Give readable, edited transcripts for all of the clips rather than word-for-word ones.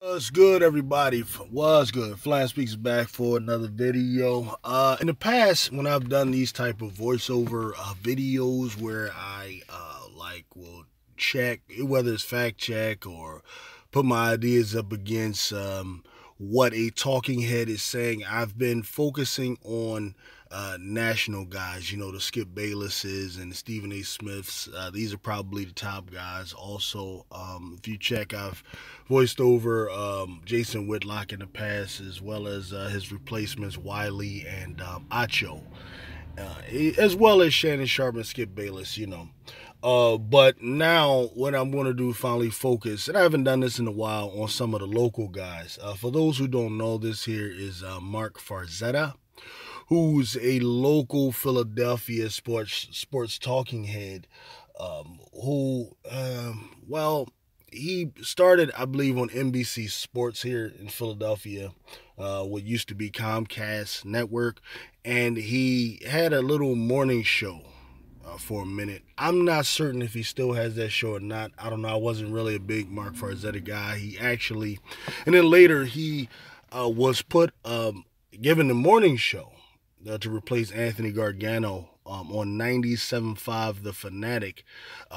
What's good, everybody? What's good? Flying Speaks is back for another video. In the past, when I've done these type of voiceover videos where I will check whether it's fact check or put my ideas up against what a talking head is saying, I've been focusing on national guys. You know, the Skip Baylesses and the Stephen A. Smiths. These are probably the top guys. Also, if you check, I've voiced over Jason Whitlock in the past, as well as his replacements Wiley and Acho, as well as Shannon Sharp and Skip Bayless. But now what I'm going to do, finally focus, and I haven't done this in a while, on some of the local guys. For those who don't know, this here is Marc Farzetta, who's a local Philadelphia sports talking head, he started, I believe, on NBC Sports here in Philadelphia, what used to be Comcast Network, and he had a little morning show for a minute. I'm not certain if he still has that show or not. I don't know. I wasn't really a big Marc Farzetta guy. And then later he was given the morning show to replace Anthony Gargano on 97.5 The Fanatic,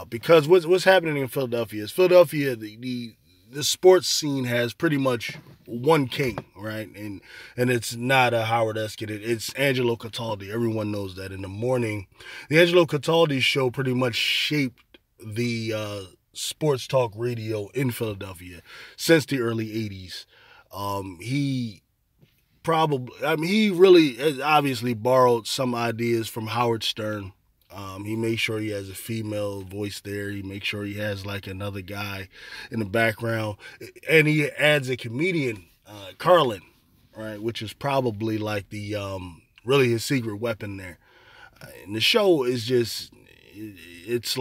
because what's happening in Philadelphia is the sports scene has pretty much one king, right? And it's not a Howard Eskin. It's Angelo Cataldi. Everyone knows that. In the morning, the Angelo Cataldi show pretty much shaped the sports talk radio in Philadelphia since the early 80s. He really has obviously borrowed some ideas from Howard Stern. He makes sure he has a female voice there. He makes sure he has like another guy in the background, and he adds a comedian, Carlin, right, which is probably like the really his secret weapon there. And the show is it's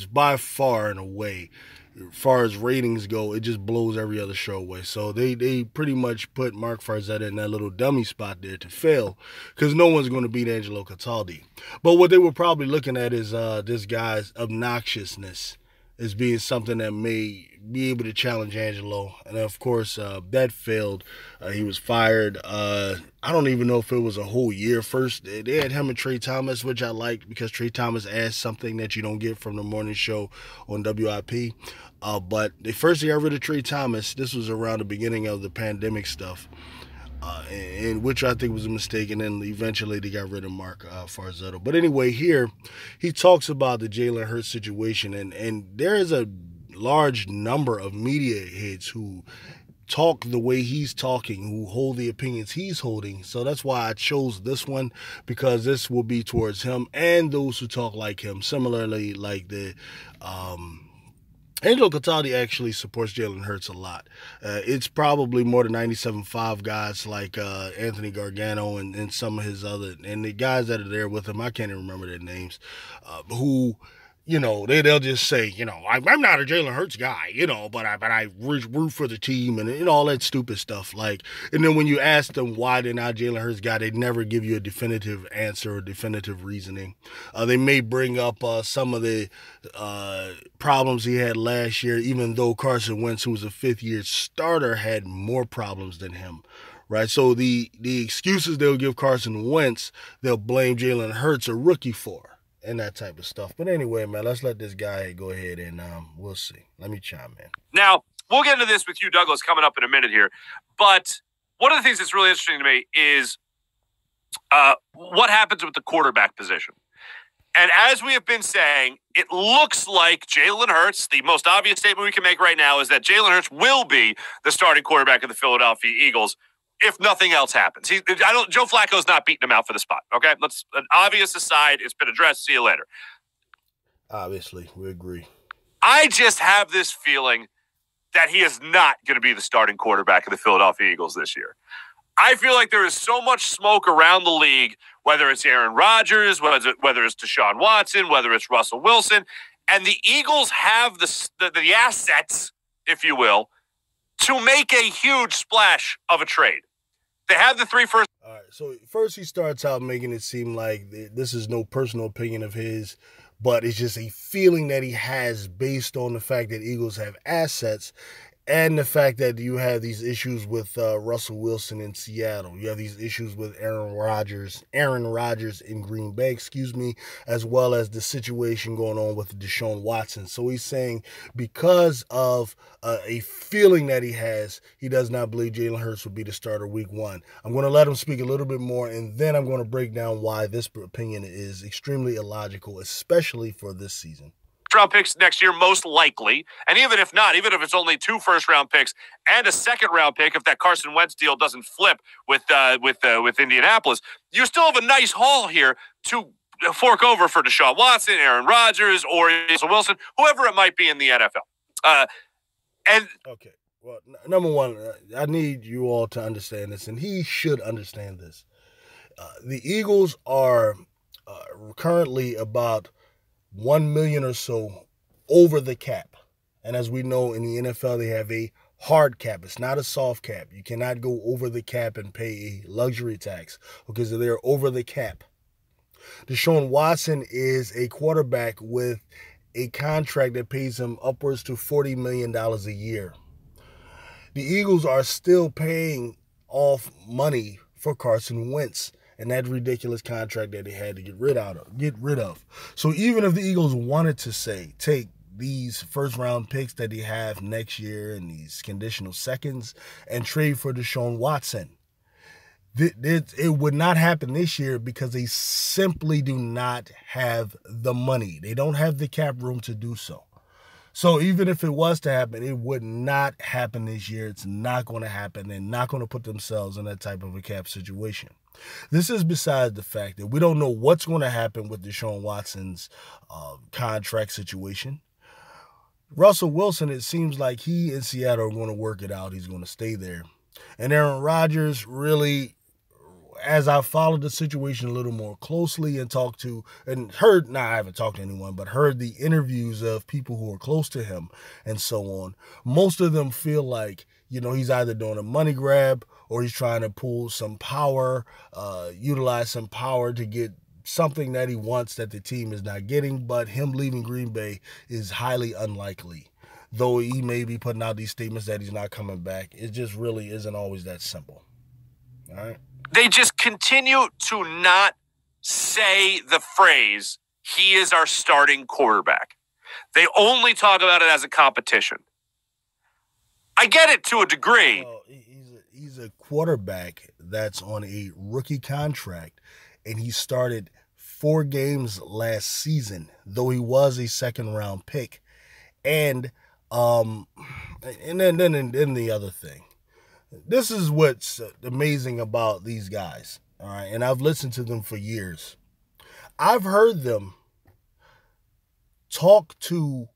by far and away, as far as ratings go, it just blows every other show away. So they pretty much put Marc Farzetta in that little dummy spot there to fail, because no one's going to beat Angelo Cataldi. But what they were probably looking at is this guy's obnoxiousness as being something that may be able to challenge Angelo. And of course, that failed. He was fired. I don't even know if it was a whole year. First, they had him and Trey Thomas, which I liked because Trey Thomas asked something that you don't get from the morning show on WIP. But they first got rid of Trey Thomas. This was around the beginning of the pandemic stuff, and which I think was a mistake. And then eventually they got rid of Marc Farzetta. But anyway, here he talks about the Jalen Hurts situation, and there is a large number of media heads who talk the way he's talking, who hold the opinions he's holding. So that's why I chose this one, because this will be towards him and those who talk like him. Similarly, like Angelo Cataldi actually supports Jalen Hurts a lot. It's probably more than 97.5 guys like Anthony Gargano and some of his other, and the guys that are there with him, I can't even remember their names, who, they'll just say, I'm not a Jalen Hurts guy, but I root for the team and all that stupid stuff. And then when you ask them why they're not a Jalen Hurts guy, they never give you a definitive answer or definitive reasoning. They may bring up some of the problems he had last year, even though Carson Wentz, who was a fifth-year starter, had more problems than him. Right, so the excuses they'll give Carson Wentz, they'll blame Jalen Hurts, a rookie, for. And that type of stuff. But anyway, man, let's let this guy go ahead and we'll see. Let me chime in. Now, we'll get into this with you, Douglas, coming up in a minute here. But one of the things that's really interesting to me is what happens with the quarterback position. And as we have been saying, it looks like Jalen Hurts, the most obvious statement we can make right now is that Jalen Hurts will be the starting quarterback of the Philadelphia Eagles if nothing else happens. Joe Flacco's not beating him out for the spot, okay? Let's, an obvious aside, it's been addressed. See you later. Obviously, we agree. I just have this feeling that he is not going to be the starting quarterback of the Philadelphia Eagles this year. I feel like there is so much smoke around the league, whether it's Aaron Rodgers, whether it's Deshaun Watson, whether it's Russell Wilson, and the Eagles have the assets, if you will, to make a huge splash of a trade. They have the 3 first. All right, so first he starts out making it seem like this is no personal opinion of his, but it's just a feeling that he has based on the fact that Eagles have assets And the fact that you have these issues with Russell Wilson in Seattle, you have these issues with Aaron Rodgers in Green Bay, as well as the situation going on with Deshaun Watson. So he's saying because of a feeling that he has, he does not believe Jalen Hurts will be the starter week 1. I'm going to let him speak a little bit more, and then I'm going to break down why this opinion is extremely illogical, especially for this season. Round picks next year, most likely. And even if not, even if it's only 2 first-round picks and a second-round pick, if that Carson Wentz deal doesn't flip with Indianapolis, you still have a nice haul here to fork over for Deshaun Watson, Aaron Rodgers, or Russell Wilson, whoever it might be in the NFL. Okay. Well, number one, I need you all to understand this, and he should understand this. The Eagles are currently about 1 million or so over the cap. And as we know in the NFL, they have a hard cap. It's not a soft cap. You cannot go over the cap and pay a luxury tax because they're over the cap. Deshaun Watson is a quarterback with a contract that pays him upwards to $40 million a year. The Eagles are still paying off money for Carson Wentz and that ridiculous contract that they had to get rid of. So even if the Eagles wanted to say, take these first-round picks that they have next year and these conditional seconds and trade for Deshaun Watson, it would not happen this year because they simply do not have the money. They don't have the cap room to do so. So even if it was to happen, it would not happen this year. It's not going to happen. They're not going to put themselves in that type of a cap situation. This is besides the fact that we don't know what's going to happen with Deshaun Watson's contract situation. Russell Wilson, it seems like he and Seattle are going to work it out. He's going to stay there. And Aaron Rodgers, really, as I followed the situation a little more closely and I haven't talked to anyone, but heard the interviews of people who are close to him and so on, most of them feel like, he's either doing a money grab or he's trying to pull some power, utilize some power to get something that he wants that the team is not getting. But him leaving Green Bay is highly unlikely. Though he may be putting out these statements that he's not coming back, it just really isn't always that simple. All right? They just continue to not say the phrase, he is our starting quarterback. They only talk about it as a competition. I get it to a degree. Well, he's a quarterback that's on a rookie contract, and he started 4 games last season, though he was a second-round pick. And then the other thing. This is what's amazing about these guys, all right? And I've listened to them for years. I've heard them talk to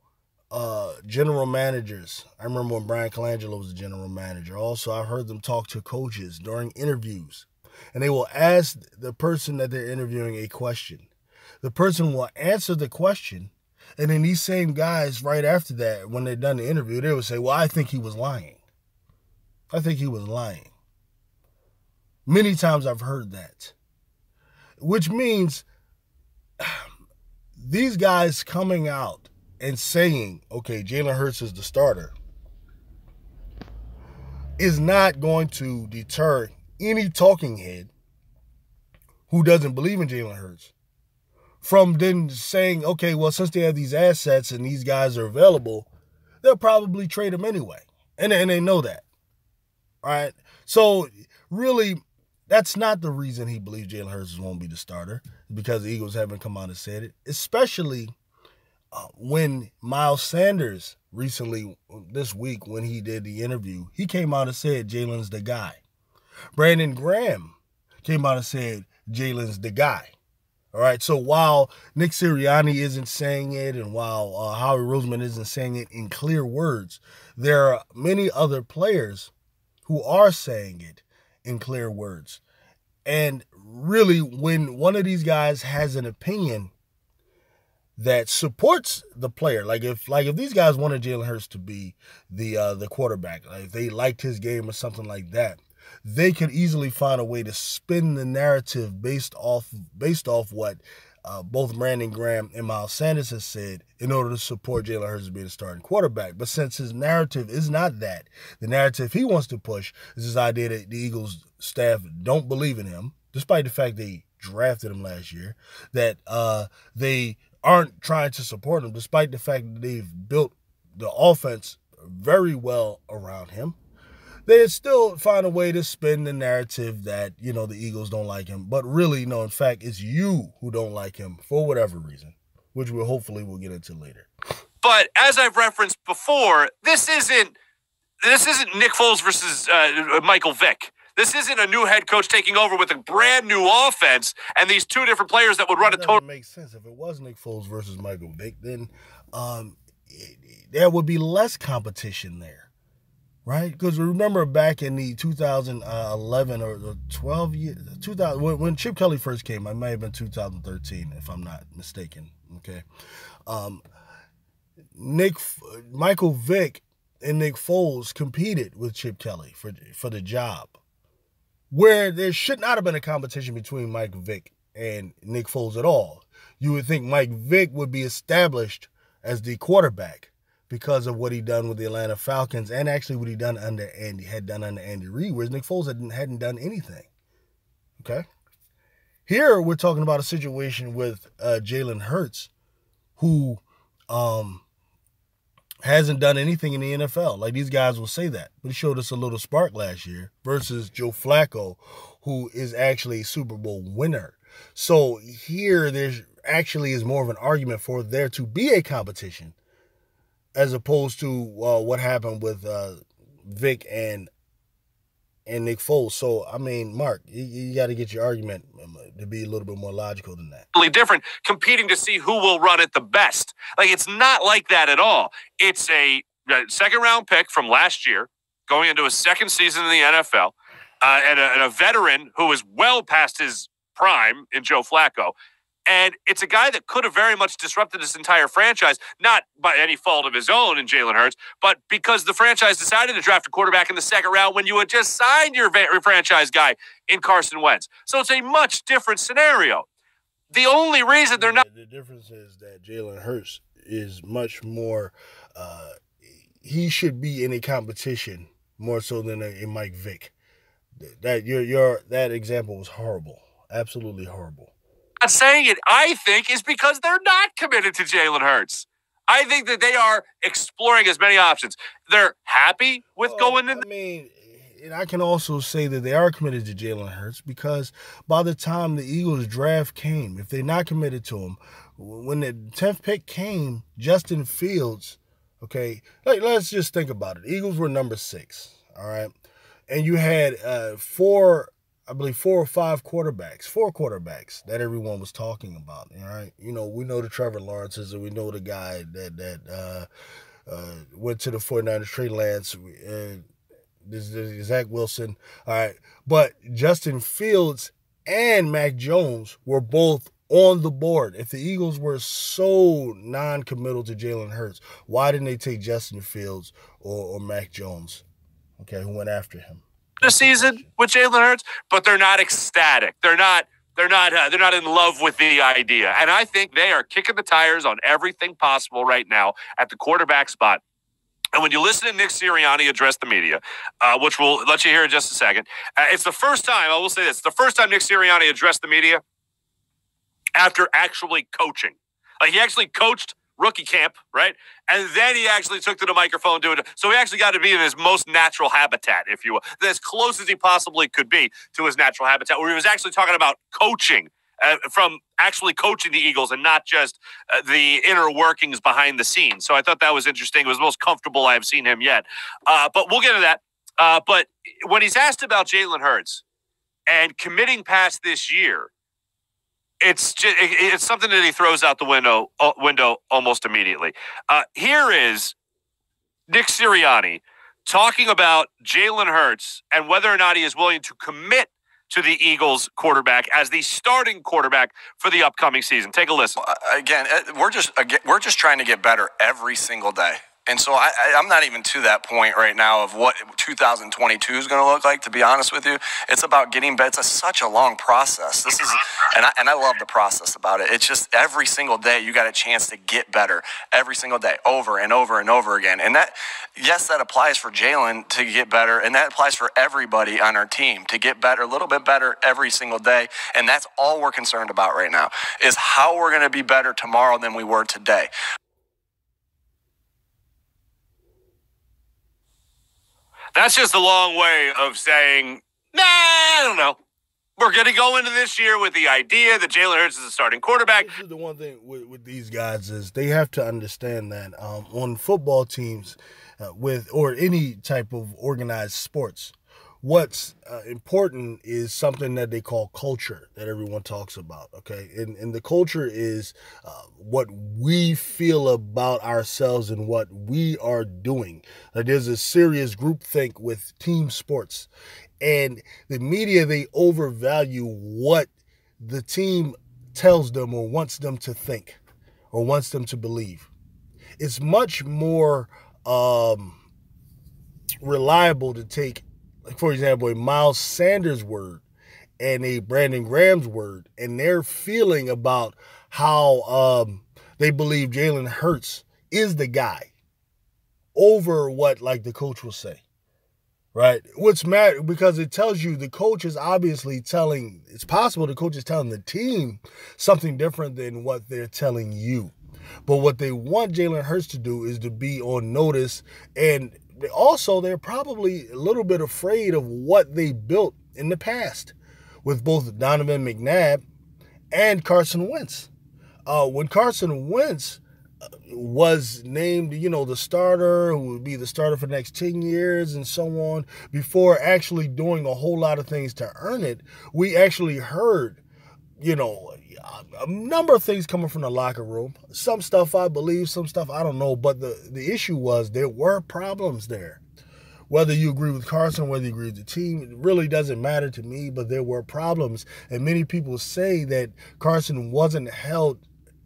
general managers. I remember when Brian Colangelo was the general manager. Also, I've heard them talk to coaches during interviews. And they will ask the person that they're interviewing a question. The person will answer the question, and then these same guys right after that, when they're done the interview, they will say, well, I think he was lying. I think he was lying. Many times I've heard that. Which means these guys coming out and saying, okay, Jalen Hurts is the starter, is not going to deter any talking head who doesn't believe in Jalen Hurts from then saying, okay, well, since they have these assets and these guys are available, they'll probably trade him anyway. And they know that. All right. So really, that's not the reason he believes Jalen Hurts won't be the starter, because the Eagles haven't come out and said it, especially when Miles Sanders recently, this week, when he did the interview, he came out and said Jalen's the guy. Brandon Graham came out and said Jalen's the guy. All right. So while Nick Sirianni isn't saying it, and while Howie Roseman isn't saying it in clear words, there are many other players who are saying it in clear words. And really, when one of these guys has an opinion that supports the player, like if these guys wanted Jalen Hurts to be the quarterback, like if they liked his game or something like that, they could easily find a way to spin the narrative based off what both Brandon Graham and Miles Sanders has said in order to support Jalen Hurts as being a starting quarterback. But since his narrative is not that, the narrative he wants to push is this idea that the Eagles staff don't believe in him, despite the fact they drafted him last year, that they aren't trying to support him, despite the fact that they've built the offense very well around him. They still find a way to spin the narrative that, the Eagles don't like him. But really, no, in fact, it's you who don't like him for whatever reason, which we'll get into later. But as I've referenced before, this isn't Nick Foles versus Michael Vick. This isn't a new head coach taking over with a brand new offense and these two different players that would run a total. That makes sense. If it was Nick Foles versus Michael Vick, then there would be less competition there. Right? Because remember back in the 2011 or 12 years, 2000, when Chip Kelly first came, it may have been 2013, if I'm not mistaken. Okay. Michael Vick and Nick Foles competed with Chip Kelly for the job, where there should not have been a competition between Mike Vick and Nick Foles at all. You would think Mike Vick would be established as the quarterback because of what he done with the Atlanta Falcons and actually what he had done under Andy Reid, whereas Nick Foles hadn't done anything. Okay? Here we're talking about a situation with Jalen Hurts, who hasn't done anything in the NFL. Like, these guys will say that. But he showed us a little spark last year versus Joe Flacco, who is actually a Super Bowl winner. So here there's actually is more of an argument for there to be a competition as opposed to what happened with Vic and Nick Foles. So, I mean, Mark, you got to get your argument to be a little bit more logical than that. Different, competing to see who will run it the best. Like, it's not like that at all. It's a second-round pick from last year going into a second season in the NFL and a veteran who is well past his prime in Joe Flacco. And it's a guy that could have very much disrupted this entire franchise, not by any fault of his own in Jalen Hurts, but because the franchise decided to draft a quarterback in the second round when you had just signed your franchise guy in Carson Wentz. So it's a much different scenario. The only reason they're not... The difference is that Jalen Hurts is much more... he should be in a competition more so than a Mike Vick. That example was horrible. Absolutely horrible. Not saying it, I think, is because they're not committed to Jalen Hurts. I think that they are exploring as many options. They're happy with going in. I mean, and I can also say that they are committed to Jalen Hurts because by the time the Eagles draft came, if they're not committed to him, when the 10th pick came, Justin Fields, okay, let's just think about it. The Eagles were number 6, all right? And you had four or five quarterbacks that everyone was talking about. All right, we know the Trevor Lawrences, and we know the guy that went to the 49ers, Trey Lance, Zach Wilson. All right, but Justin Fields and Mac Jones were both on the board. If the Eagles were so non-committal to Jalen Hurts, why didn't they take Justin Fields or Mac Jones? Okay, who went after him? The season with Jalen Hurts, but they're not ecstatic. They're not in love with the idea. And I think they are kicking the tires on everything possible right now at the quarterback spot. And when you listen to Nick Sirianni address the media, which we'll let you hear in just a second, it's the first time, I will say this, the first time Nick Sirianni addressed the media after actually coaching. Like, he actually coached rookie camp, right? And then he actually took to the microphone doing it. So he actually got to be in his most natural habitat, if you will, as close as he possibly could be to his natural habitat, where he was actually talking about coaching, from actually coaching the Eagles and not just the inner workings behind the scenes. So I thought that was interesting. It was the most comfortable I have seen him yet. But we'll get to that. But when he's asked about Jalen Hurts and committing past this year, it's something that he throws out the window almost immediately. Here is Nick Sirianni talking about Jalen Hurts and whether or not he is willing to commit to the Eagles quarterback as the starting quarterback for the upcoming season. Take a listen. Again, we're just trying to get better every single day. And so I'm not even to that point right now of what 2022 is going to look like, to be honest with you. It's about getting better. It's such a long process. And I love the process about it. It's just every single day you got a chance to get better every single day, over and over and over again. And that applies for Jalen to get better, and that applies for everybody on our team to get better, a little bit better every single day. And that's all we're concerned about right now, is how we're going to be better tomorrow than we were today. That's just a long way of saying, nah, I don't know. We're going to go into this year with the idea that Jalen Hurts is a starting quarterback. This is the one thing with these guys is they have to understand that on football teams or any type of organized sports, what's important is something that they call culture that everyone talks about, okay? And the culture is what we feel about ourselves and what we are doing. There's a serious groupthink with team sports. And the media, they overvalue what the team tells them or wants them to think or wants them to believe. It's much more reliable to take, like, for example, a Miles Sanders word and a Brandon Graham's word and their feeling about how they believe Jalen Hurts is the guy over what, like, the coach will say, right? What's mad, because it tells you the coach is obviously telling, it's possible the coach is telling the team something different than what they're telling you. But what they want Jalen Hurts to do is to be on notice, and also they're probably a little bit afraid of what they built in the past with both Donovan McNabb and Carson Wentz. When Carson Wentz was named, the starter, who would be the starter for the next 10 years and so on, before actually doing a whole lot of things to earn it, we actually heard, a number of things coming from the locker room. Some stuff I believe, some stuff I don't know, but the issue was there were problems there. Whether you agree with Carson, whether you agree with the team, it really doesn't matter to me, but there were problems. And many people say that Carson wasn't held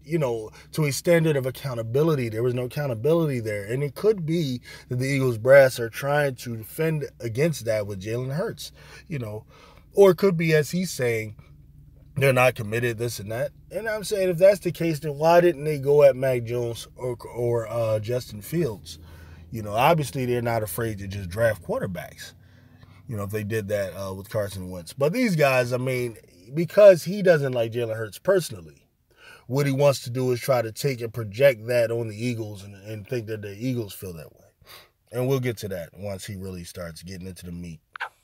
to a standard of accountability. There was no accountability there. And it could be that the Eagles brass are trying to defend against that with Jalen Hurts, or it could be, as he's saying, they're not committed, this and that. And I'm saying, if that's the case, then why didn't they go at Mac Jones or Justin Fields? Obviously they're not afraid to just draft quarterbacks, if they did that with Carson Wentz. But these guys, because he doesn't like Jalen Hurts personally, what he wants to do is try to take and project that on the Eagles and think that the Eagles feel that way. And we'll get to that once he really starts getting into the meat.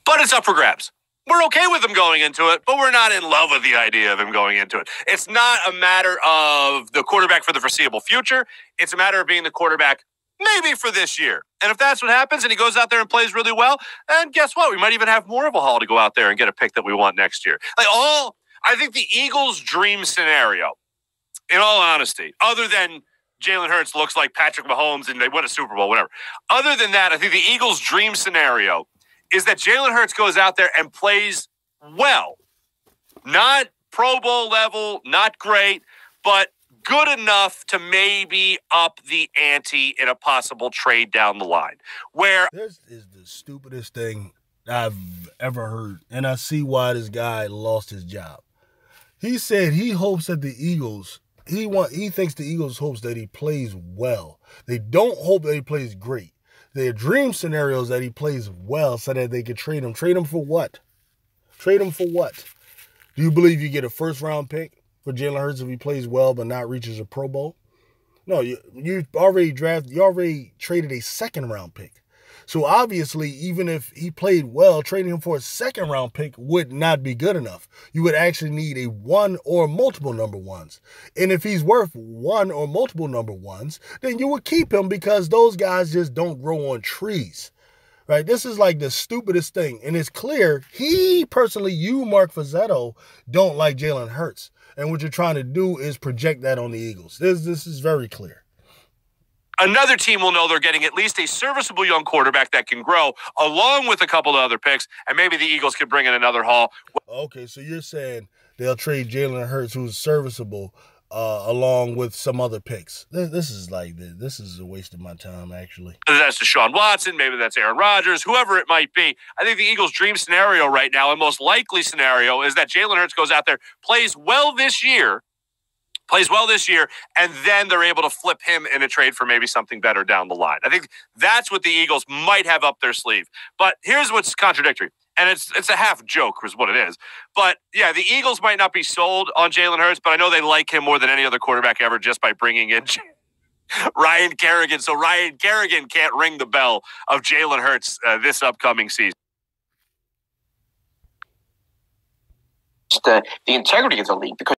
But it's up for grabs. We're okay with him going into it, but we're not in love with the idea of him going into it. It's not a matter of the quarterback for the foreseeable future. It's a matter of being the quarterback maybe for this year. And if that's what happens and he goes out there and plays really well, then guess what? We might even have more of a haul to go out there and get a pick that we want next year. I think the Eagles' dream scenario, in all honesty, other than Jalen Hurts looks like Patrick Mahomes and they win a Super Bowl, whatever. Other than that, I think the Eagles' dream scenario is that Jalen Hurts goes out there and plays well. Not Pro Bowl level, not great, but good enough to maybe up the ante in a possible trade down the line. This is the stupidest thing I've ever heard, and I see why this guy lost his job. He said he hopes that the Eagles, he thinks the Eagles hopes that he plays well. They don't hope that he plays great. Their dream scenario is that he plays well so that they could trade him. Trade him for what? Trade him for what? Do you believe you get a first-round pick for Jalen Hurts if he plays well but not reaches a Pro Bowl? No, you already traded a second-round pick. So obviously, even if he played well, trading him for a second-round pick would not be good enough. You would actually need a one or multiple number ones. And if he's worth one or multiple number ones, then you would keep him because those guys just don't grow on trees. Right? This is like the stupidest thing. And it's clear he personally, Marc Farzetta, don't like Jalen Hurts. And what you're trying to do is project that on the Eagles. This is very clear. Another team will know they're getting at least a serviceable young quarterback that can grow, along with a couple of other picks, and maybe the Eagles could bring in another haul. Okay, so you're saying they'll trade Jalen Hurts, who's serviceable, along with some other picks. This is a waste of my time, actually. That's Deshaun Watson, maybe that's Aaron Rodgers, whoever it might be. I think the Eagles' dream scenario right now, and most likely scenario, is that Jalen Hurts goes out there, plays well this year, and then they're able to flip him in a trade for maybe something better down the line. I think that's what the Eagles might have up their sleeve. But here's what's contradictory. And it's a half joke is what it is. But, yeah, the Eagles might not be sold on Jalen Hurts, but I know they like him more than any other quarterback ever just by bringing in Ryan Kerrigan. So Ryan Kerrigan can't ring the bell of Jalen Hurts this upcoming season. The integrity of the league, because